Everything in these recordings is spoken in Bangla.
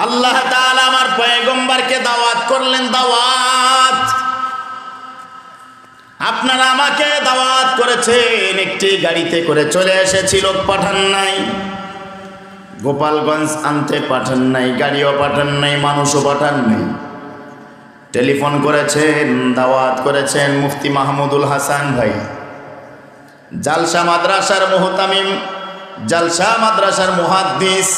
আল্লাহ তাআলা আমার পয়গম্বরকে দাওয়াত করলেন, দাওয়াত। আপনারা আমাকে দাওয়াত করেছেন, একটি গাড়িতে করে চলে এসেছি, লোক পাঠান নাই, গোপালগঞ্জ আনতে পাঠান নাই, গাড়িও পাঠান নাই, মানুষও পাঠান নাই। টেলিফোন করেছেন, দাওয়াত করেছেন মুফতি মাহমুদুল হাসান ভাই, জালসা মাদ্রাসার মুহতামিম, জালসা মাদ্রাসার মুহাদ্দিস।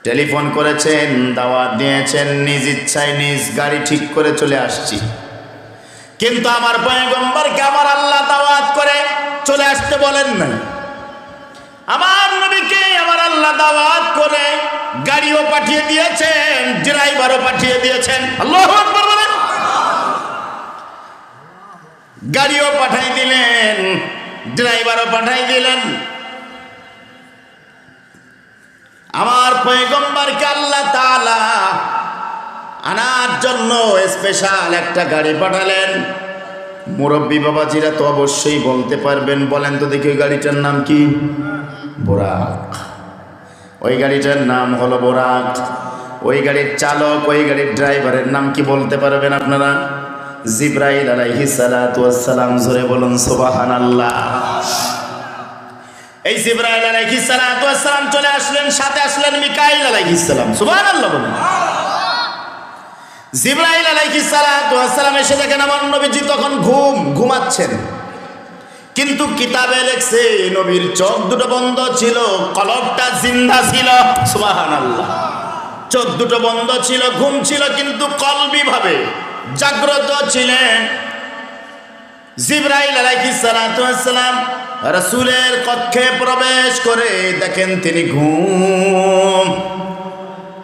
টেলিফোন করেছেন, দাওয়াত দিয়েছেন, নিজ ইচ্ছায় নিজ গাড়ি ঠিক করে চলে আসছি। কিন্তু আমার পয়গম্বরকে আমার আল্লাহ দাওয়াত করে চলে আসতে বলেন না। আমার নবীকে আমার আল্লাহ দাওয়াত করে গাড়িও পাঠিয়ে দিয়েছেন, ড্রাইভারও পাঠিয়ে দিয়েছেন। আল্লাহু আকবার বলেন। গাড়িও পাঠিয়ে দিলেন, ড্রাইভারও পাঠিয়ে দিলেন। আমার পয়গম্বরকে আল্লাহ তাআলা আনার জন্য স্পেশাল একটা গাড়ি পাঠালেন। মুরব্বী বাবাজিরা তো অবশ্যই বলতে পারবেন, বলেন তো দেখি ওই গাড়িটার নাম কি? বোরাক। ওই গাড়িটার নাম হলো বোরাক। ওই গাড়ির চালক, ওই গাড়ির ড্রাইভারের নাম কি বলতে পারবেন আপনারা? জিবরাইল আলাইহিস সালাতু ওয়াস সালাম। জোরে বলুন সুবহানাল্লাহ। এই জিবরাইল আলাইহিস সালাতু ওয়াস সালাম চলে আসলেন, সাথে আসলেন মিকাইল আলাইহিস সালাম। সুবহানাল্লাহ বলুন। জিবরাইল আলাইহিস সালাতু ওয়াস সালাম এসে দেখেন আমার নবীজি তখন ঘুমাচ্ছেন, কিন্তু কিতাবে লেখছে নবীর চোখ দুটো বন্ধ ছিল, কলবটা জিন্দা ছিল। সুবহানাল্লাহ। চোখ দুটো বন্ধ ছিল, ঘুম ছিল, কিন্তু কলবি ভাবে জাগ্রত ছিলেন। জিবরাইল আলাইহিস সালাতু ওয়াস সালাম রাসূলের কক্ষে প্রবেশ করে দেখেন তিনি ঘুম,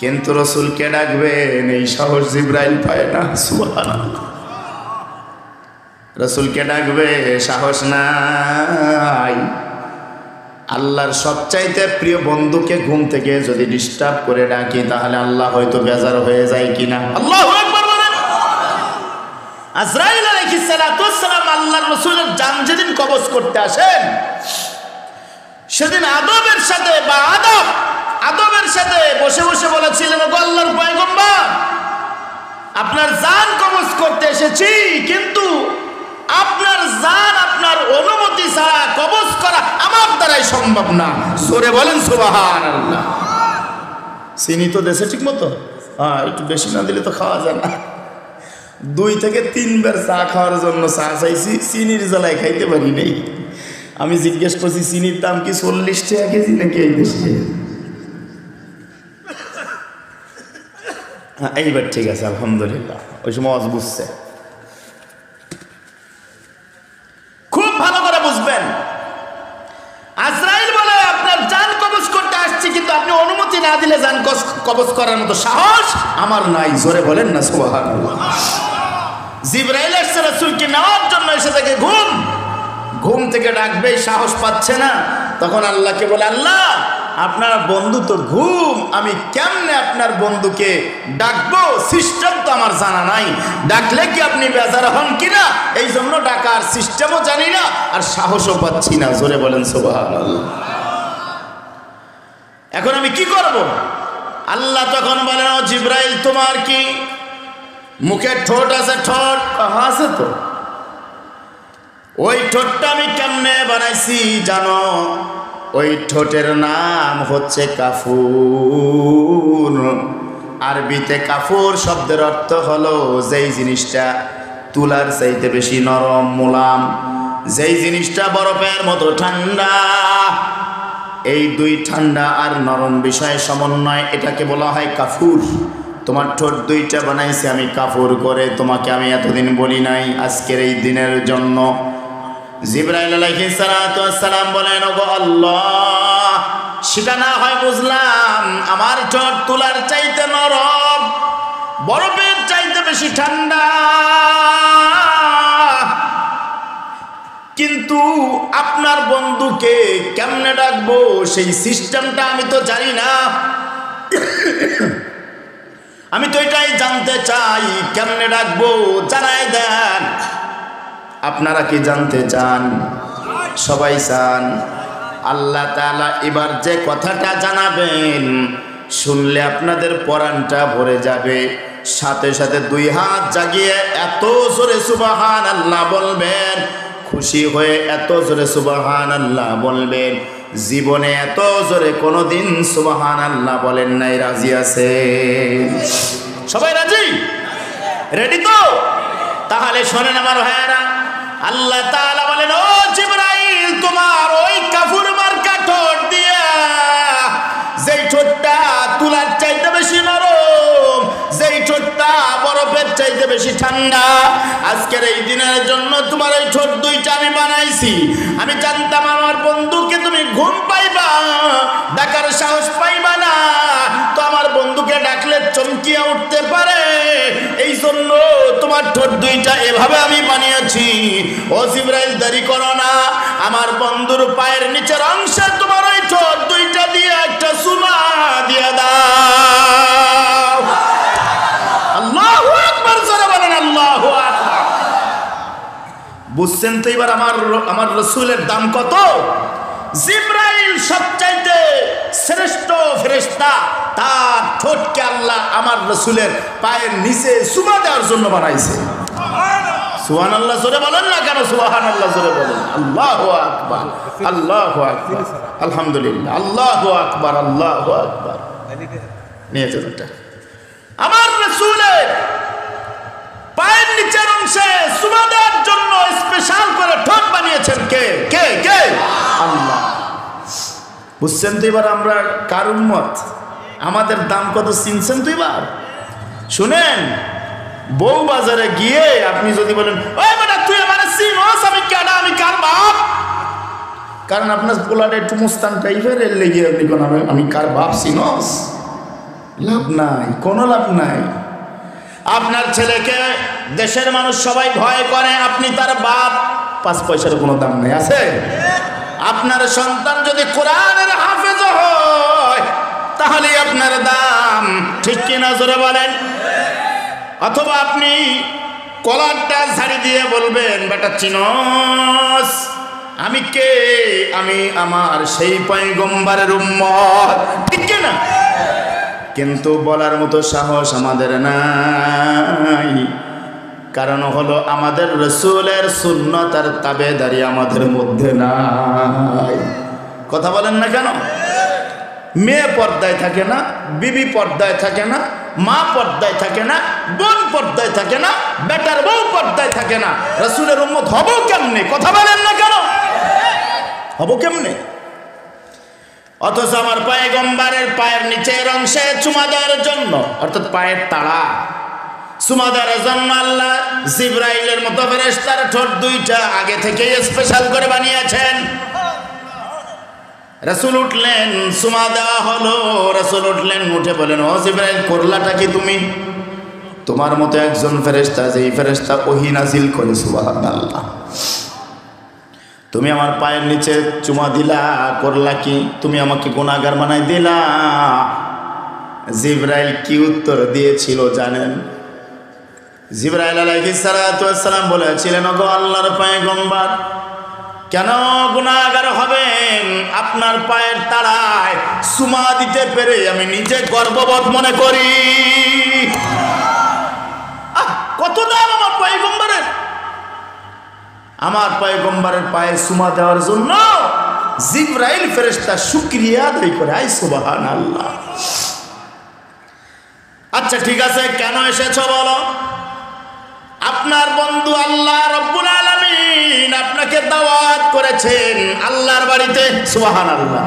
কিন্তু রাসূলকে ডাকবেন এই সাহস জিবরাইল পায় না। সুবহানাল্লাহ। রাসূলকে ডাকবে সাহস নাই। আল্লাহর সবচাইতে প্রিয় বন্ধুকে ঘুম থেকে যদি ডিস্টার্ব করে ডাকি তাহলে আল্লাহ হয়তো বেজার হয়ে যায় কিনা। আল্লাহু আকবার বলেন। আজরাইল আলাইহিস সালাতু ওয়াস সালাম আল্লাহর রাসূলের জান যেদিন কবজ করতে আসেন, সেদিন আদবের সাথে বা আদবের সাথে বসে বসে বলেছিলেন, ওগো আল্লাহর পয়গম্বর, আপনার জান কবজ করতে এসেছি, কিন্তু আপনার জান আপনার অনুমতি ছাড়া কবজ করা আমার দ্বারাই সম্ভব না। জোরে বলেন সুবহানাল্লাহ। চিনি তো দেশে ঠিক মতো, হ্যাঁ, একটু বেশি না দিলে তো খাওয়া যায় না। 2 থেকে 3 বার চা খাওয়ার জন্য চা চাইছি, চিনির জ্বালায় খাইতে পারি নাই। আমি জিজ্ঞেস করছি চিনির দাম কি 40 টাকা কেজি নাকি এই দেশে? হ্যাঁ, এইবার ঠিক আছে আলহামদুলিল্লাহ। ওই সময় আজ বুঝছে। খুব ভালো করে বুঝবেন। আজরাইল বলে আপনার জান কবজ করতে আসছি, কিন্তু আপনি অনুমতি না দিলে জান কবজ করার মতো সাহস আমার নাই। জোরে বলেন না সুবহানাল্লাহ। জিবরাইল এসে রাসূলকে নেওয়ার জন্য এসে থেকে ঘুম থেকে ডাকবে, সাহস পাচ্ছে না। তখন আল্লাহকে বলে, আল্লাহ আপনার বন্ধু তো ঘুম, আমি কেমনে আপনার বন্ধুকে ডাকবো? সিস্টেম তো আমার জানা নাই, ডাকলে কি আপনি বেজার হন কিনা, এই জন্য ডাকার সিস্টেমও জানি না আর সাহসও পাচ্ছি না। জোরে বলেন সুবহানাল্লাহ। এখন আমি কি করব? আল্লাহ তখন বলেন, ও জিবরাইল, তোমার কি মুখে ঠোঁট আছে? ঠোঁট আছে তো। ওই ঠোঁটটা আমি কেমনে বানাইছি জানো? ওই ঠোঁটের নাম হচ্ছে কাফুর। আরবিতে কাফুর শব্দের অর্থ হলো যেই জিনিসটা তুলার চাইতে বেশি নরম মোলাম, যেই জিনিসটা বরফের মতো ঠান্ডা। এই 2 ঠান্ডা আর নরম বিষয় সমন্বয়, এটাকে বলা হয় কাফুর। তোমার ঠোঁট 2টা বানাইছি আমি কাফুর করে, তোমাকে আমি এতদিন বলি নাই, আজকের এই দিনের জন্য। জিবরাইল আলাইহিস সালাতু ওয়াস সালাম বলেন, ওগো আল্লাহ, সেটা না হয় বুঝলাম, আমার ঠোঁট তুলার চাইতে নরম, বরফের চাইতে বেশি ঠান্ডা, কিন্তু আপনার বন্ধুকে কেমনে ডাকবো সেই সিস্টেমটা আমি তো জানি না। আমি তো এটাই জানতে চাই, কেমনে ডাকবো জানাই দেন। আপনারা কি জানতে চান? সবাই চান। আল্লাহ তাআলা এবার যে কথাটা জানাবেন শুনলে আপনাদের পরাণটা ভরে যাবে। সাথে সাথে দুই হাত জাগিয়ে এত জোরে সুবহানাল্লাহ বলবেন, খুশি হয়ে এত জোরে সুবহানাল্লাহ বলবেন, জীবনে এত জোরে কোনোদিন সুবহানাল্লাহ বলেন নাই। রাজি আছে? সবাই রাজি? রেডি তো? তাহলে শোনেন আমার ভাইয়েরা, আল্লাহ তাআলা বলেন, ও জিবরাইল, তোমার ওই কাফুর মার্কা ঠোঁট দিয়া, যেই ঠোঁটটা তুলার চাইতে বেশি নরম, যেই ঠোঁটটা বরফের চাইতে বেশি ঠান্ডা, আজকের এই দিনের জন্য তোমার এই ঠোঁট দুইটা আমি বানাইছি। আমি জানতাম আমার বন্ধুকে তুমি ঘুম পাইবা, ডাকার সাহস পাইবা না, তো আমার বন্ধুকে ডাকলে চমকিয়ে উঠতে পারে, এই জন্য তোমার ঠোঁট দুইটা এভাবে আমি বানিয়েছি। ও জিবরাইল, দেরি করো না, আমার বন্ধুর পায়ের নিচের অংশে তোমার ওই ঠোঁট দুইটা দিয়ে একটা সুমা দিয়ে দাও। আল্লাহু আকবার, জোরে বলেন আল্লাহু আকবার। বুঝছেন তো এবার আমার রাসূলের দাম কত? জিবরাইল সবচাইতে শ্রেষ্ঠ ফেরেশতা, তার ঠোঁটকে আল্লাহ আমার রাসূলের পায়ের নিচে সুমা দেওয়ার জন্য বানাইছে। সুবহানাল্লাহ জোরে বলেন না কেন? সুবহানাল্লাহ জোরে বলেন। আল্লাহু আকবার, আল্লাহু আকবার, আলহামদুলিল্লাহ, আল্লাহু আকবার, আল্লাহু আকবার। নিয়ে চলুন, আমার রাসূলের পায়ের নিচের অংশে সুমা দেওয়ার জন্য স্পেশাল করে ঠোঁট বানিয়েছেন কে? কে? কে? আল্লাহ। বুঝছেন তো এবার আমরা কার উম্মত, আমাদের দাম কত চিনছেন তো এবার? শুনেন, বউ বাজারে গিয়ে আপনি যদি বলেন, ওই বেটা তুই আমার চিনস, আমি কেডা, আমি কার বাপ, কারণ আপনার পোলাটা একটু মুস্তান টাইপের, এর লেগে আপনি কোন আমি কার বাপ চিনস, লাভ নাই, কোনো লাভ নাই। আপনার ছেলেকে দেশের মানুষ সবাই ভয় করে, আপনি তার বাপ, 5 পয়সার কোনো দাম নেই, আছে? আপনার সন্তান যদি কোরআনের হাফেজ হয়, তাহলে আপনার দাম, ঠিক কিনা জোরে বলেন? অথবা আপনি কলারটা ঝাড়ি দিয়ে বলবেন, বেটা চিনস আমি কে, আমি আমার সেই পয়গম্বরের উম্মত, ঠিক কিনা? কিন্তু বলার মতো সাহস আমাদের নাই, কারণ হলো আমাদের রাসূলের সুন্নাত আর তাবেদারি আমাদের মধ্যে নাই। কথা বলেন না কেন? মেয়ে পর্দায় থাকে না, বিবি পর্দায় থাকে না, মা পর্দায় থাকে না, বোন পর্দায় থাকে না, বেটার বউ পর্দায় থাকে না, রাসূলের উম্মত হব কেমনে? কথা বলেন না কেন? হব কেমনে? অথচ আমার পয়গম্বরের পায়ের নিচের অংশে চুমা দেওয়ার জন্য, অর্থাৎ পায়ের তালা চুমা দেওয়ার জন্য আল্লাহ জিবরাইলের মতো ফেরেশতার ঠোঁট দুইটা আগে থেকেই স্পেশাল করে বানিয়েছেন। রাসূল উঠলেন, চুমা দেওয়া হলো, রাসূল উঠলেন, উঠে বলেন, ও জিবরাইল, করলাটা কি তুমি? তোমার মতো একজন ফেরেশতা, যেই ফেরেশতা ওহী নাজিল করে, সুবহানাল্লাহ, তুমি আমার পায়ের নিচে চুমা দিলা, করলা কি? তুমি আমাকে গুনাহগার বানাই দিলা। জিবরাইল কি উত্তর দিয়েছিল জানেন? জিবরাইল আলাইহিস সালাতু ওয়াস সালাম বলেছিলেন, ওগো আল্লাহর পয়গম্বর, কেন গুনাহগার হবেন? আপনার পায়ের তালায় চুমা দিতে পেরে আমি নিজে গর্ববোধ মনে করি। কত দাম আমার পয়গম্বরের! আমার পয়গম্বরের পায়ে চুমা দেওয়ার জন্য জিবরাইল ফেরেশতা শুকরিয়া আদায় করে, আই সুবহানাল্লাহ। আচ্ছা ঠিক আছে, কেন এসেছো বলো? আপনার বন্ধু আল্লাহ রাব্বুল আলামিন আপনাকে দাওয়াত করেছেন আল্লাহর বাড়িতে, সুবহানাল্লাহ,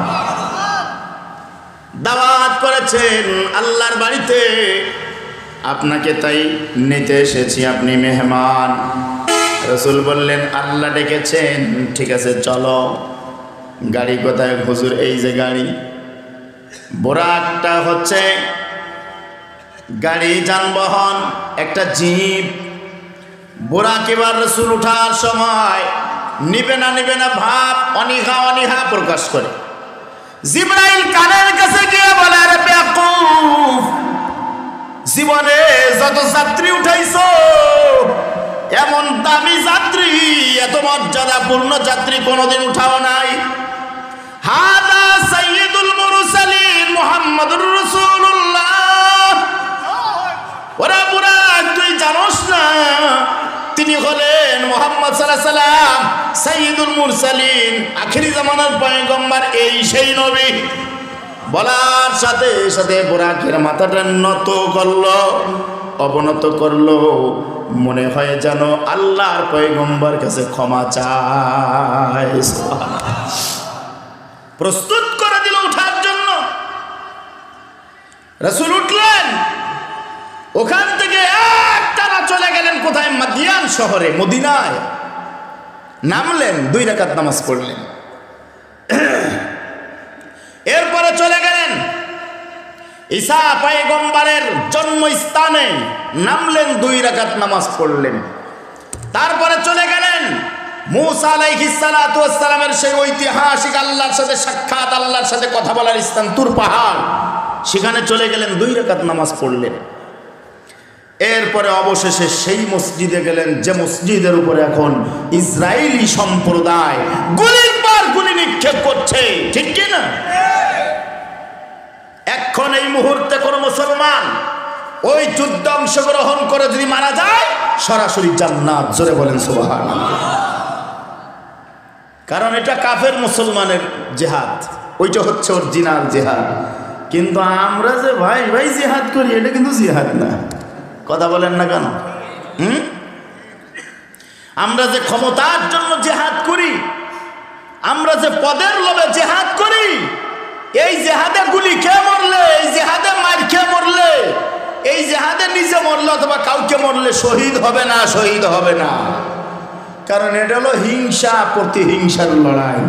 দাওয়াত করেছেন আল্লাহর বাড়িতে, আপনাকে তাই নিতে এসেছি, আপনি মেহমান। রাসূল বললেন, আল্লাহ ডেকেছেন, ঠিক আছে চলো। গাড়ি কোথায়? হুজুর এই যে গাড়ি। বোরাকটা হচ্ছে গাড়ি, যানবাহন, একটা জিপ। বোরাক এবার রাসূল উঠার সময় নিবে না ভাব, অনীহা প্রকাশ করে। জিবরাইল কানের কাছে গিয়ে বলে, আরে বেয়াকুফ, জীবনে যত যাত্রী উঠাইছো, এমন দামি যাত্রী, এত মর্যাদাপূর্ণ যাত্রী কোনোদিন উঠাও নাই। হাদা সাইয়্যিদুল মুরসালিন, মুরসালিন মুহাম্মাদুর রাসূলুল্লাহ। ওরা বুরাক তুই জানোস না তিনি হলেন মুহাম্মদ সাল্লাল্লাহু আলাইহি সাল্লাম সাইয়্যিদুল মুরসালিন, আখিরি জামানার পয়গম্বর, এই সেই নবী। বলার সাথে সাথে বুরাকের মাথাটা নত করলো, অবনত করলো, মনে হয় যেন আল্লাহর পয়গম্বর কাছে ক্ষমা চায়। প্রস্তুত করে দিল ওঠার জন্য। রাসূল উঠলেন, ওখান থেকে একটানা চলে গেলেন কোথায়? মাদিয়ান শহরে, মদিনায় নামলেন, 2 রাকাত নামাজ পড়লেন। এরপরে চলে গেলেন ঈসা পয়গম্বরের জন্মস্থানে, নামলেন, 2 রাকাত নামাজ পড়লেন। তারপরে চলে গেলেন মূসা আলাইহিস সালাতু ওয়াস সালামের সেই ঐতিহাসিক আল্লাহর সাথে সাক্ষাৎ, আল্লাহর সাথে কথা বলার স্থান তুর পাহাড়, সেখানে চলে গেলেন, 2 রাকাত নামাজ পড়লেন। এরপরে অবশেষে সেই মসজিদে গেলেন যে মসজিদের উপরে এখন ইসরায়েলি সম্প্রদায় গুলির পর গুলি নিক্ষেপ করছে, ঠিক কি না? এখন এই মুহূর্তে কোন মুসলমান ওই যুদ্ধ অংশগ্রহণ করে যদি মারা যায়, সরাসরি জান্নাত। জোরে বলেন সুবহানাল্লাহ। কারণ এটা কাফের মুসলমানের জিহাদ, ওইটা হচ্ছে অরিজিনাল জিহাদ। কিন্তু আমরা যে ভাই ভাই জিহাদ করি, এটা কিন্তু জিহাদ না। কথা বলেন না কেন? আমরা যে ক্ষমতার জন্য জিহাদ করি, আমরা যে পদের লোভে জিহাদ করি, এই জিহাদে গুলি খেয়ে মরলে, এই জিহাদে মার খেয়ে মরলে, এই জিহাদে নিজে মরলে অথবা কাউকে মরলে শহীদ হবে না, শহীদ হবে না। কারণ এটা হলো হিংসা প্রতিহিংসার লড়াই।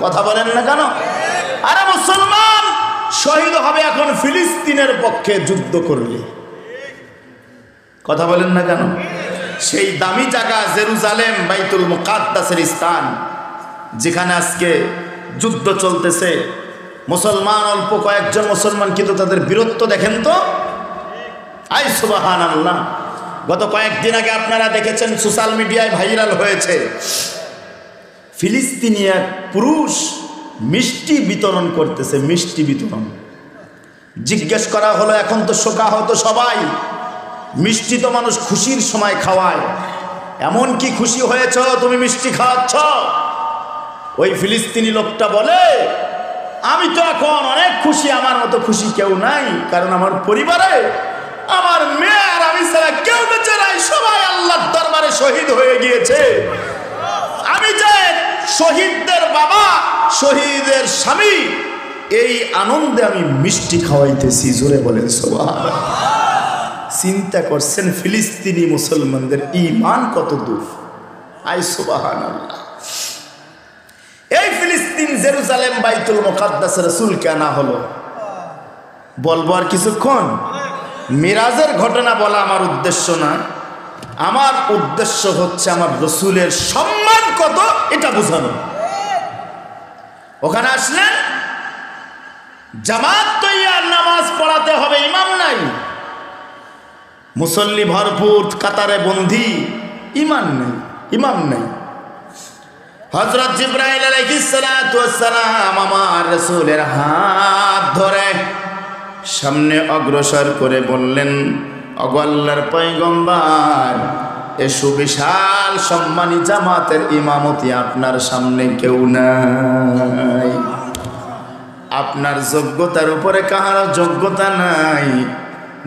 কথা বলেন না কেন? আরে মুসলমান শহীদ হবে এখন ফিলিস্তিনের পক্ষে যুদ্ধ করলে। কথা বলেন না কেন? সেই দামি জায়গা জেরুজালেম, বাইতুল মুকাদ্দাসের স্থান, যেখানে আজকে যুদ্ধ চলতেছে। মুসলমান অল্প কয়েকজন মুসলমান, কিন্তু তাদের বীরত্ব দেখেন তো। আই সুবহানাল্লাহ। গত কয়েকদিন আগে আপনারা দেখেছেন, সোশ্যাল মিডিয়ায় ভাইরাল হয়েছে, ফিলিস্তিনি এক পুরুষ মিষ্টি বিতরণ করতেছে, মিষ্টি বিতরণ। জিজ্ঞেস করা হলো, এখন তো শোকাহত সবাই, মিষ্টি তো মানুষ খুশির সময় খাওয়ায়, এমন কি খুশি হয়েছ তুমি মিষ্টি খাওয়াচ্ছ? ওই ফিলিস্তিনি লোকটা বলে, আমি তো এখন অনেক খুশি, আমার মতো খুশি কেউ নাই, কারণ আমার পরিবারে আমার মেয়ে আর আমি ছাড়া কেউ বেঁচে নাই, সবাই আল্লাহর দরবারে শহীদ হয়ে গিয়েছে। আমি যে শহীদদের বাবা, শহীদের স্বামী, এই আনন্দে আমি মিষ্টি খাওয়াইতেছি। জোরে বলেন সুবহানাল্লাহ। চিন্তা করছেন ফিলিস্তিনি মুসলমানদের ঈমান কত দূর। আই সুবহানাল্লাহ। এই ফিলিস্তিন, জেরুজালেম, বাইতুল মুকাদ্দাস রাসূলকে আনা হলো। বলবো আর কিছুক্ষণ? মিরাজের ঘটনা বলা আমার উদ্দেশ্য না, আমার উদ্দেশ্য হচ্ছে আমার রসুলের সম্মান কত এটা বোঝানো। ওখানে আসলেন, জামাত তৈয়ার, নামাজ পড়াতে হবে, ইমাম নাই, মুসল্লি ভরপুর, কাতারে বন্দী, ইমাম নাই। হযরত জিবরাইল আলাইহিস সালাতু ওয়াস সালাম আমার রাসূলের হাত ধরে সামনে অগ্রসর করে বললেন, ওগো আল্লাহর পয়গম্বর, এ সুবিশাল সম্মানী জামাতের ইমামতি আপনার সামনে কেউ নাই, আপনার যোগ্যতার উপরে কাহারও যোগ্যতা নাই।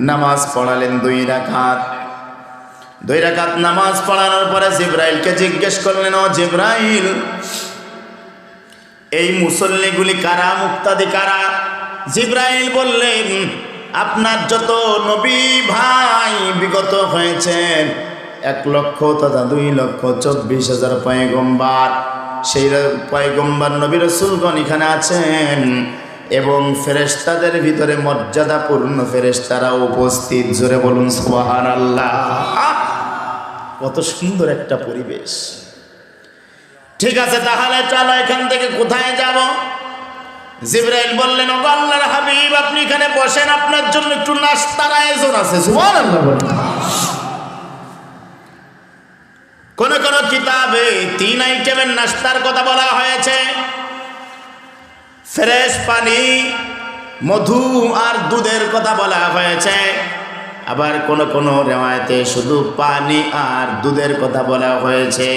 নামাজ পড়ালেন 2 রাকাত। 2 রাকাত নামাজ পড়ানোর পরে জিবরাইলকে জিজ্ঞেস করলেন, ও জিবরাইল, এই মুসল্লিগুলি কারা, মুক্তাদি কারা? জিবরাইল বললেন, আপনার যত নবী ভাই বিগত হয়েছেন, 1 লক্ষ তথা 2,24,000 পয়গম্বর, সেই পয়গম্বর নবী রাসূলগণ এখানে আছেন, এবং ফেরেশতাদের ভিতরে মর্যাদাপূর্ণ ফেরেশতারা উপস্থিত। জোরে বলুন সুবহানাল্লাহ। কত সুন্দর একটা পরিবেশ। ঠিক আছে, তাহলে চলো এখান থেকে কোথায় যাব? জিবরাইল বললেন, ওগো আল্লাহর হাবিব, আপনি এখানে বসেন, আপনার জন্য একটু নাস্তার আয়োজন আছে। সুবহানাল্লাহ। কোন কোন কিতাবে 3 আইটেমের নাস্তার কথা বলা হয়েছে। ফ্রেশ পানি, মধু আর দুধের কথা বলা হয়েছে, আবার কোন কোন রিওয়ায়াতে শুধু পানি আর দুধের কথা বলা হয়েছে।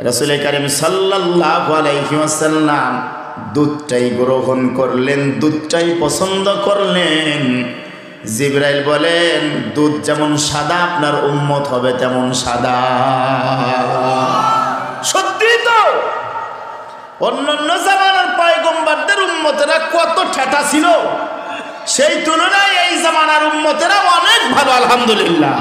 রাসূল কারীম সাল্লাল্লাহু আলাইহি ওয়াসাল্লাম দুধটাই গ্রহণ করলেন, দুধটাই পছন্দ করলেন। জিবরাইল বলেন দুধ যেমন সাদা আপনার উম্মত হবে তেমন সাদা। সত্যি তো, অন্যান্য জামানার পয়গম্বরদের উম্মতেরা কত ঠেটা ছিল, সেই তুলনায় এই জামানার উম্মতেরা অনেক ভালো, আলহামদুলিল্লাহ।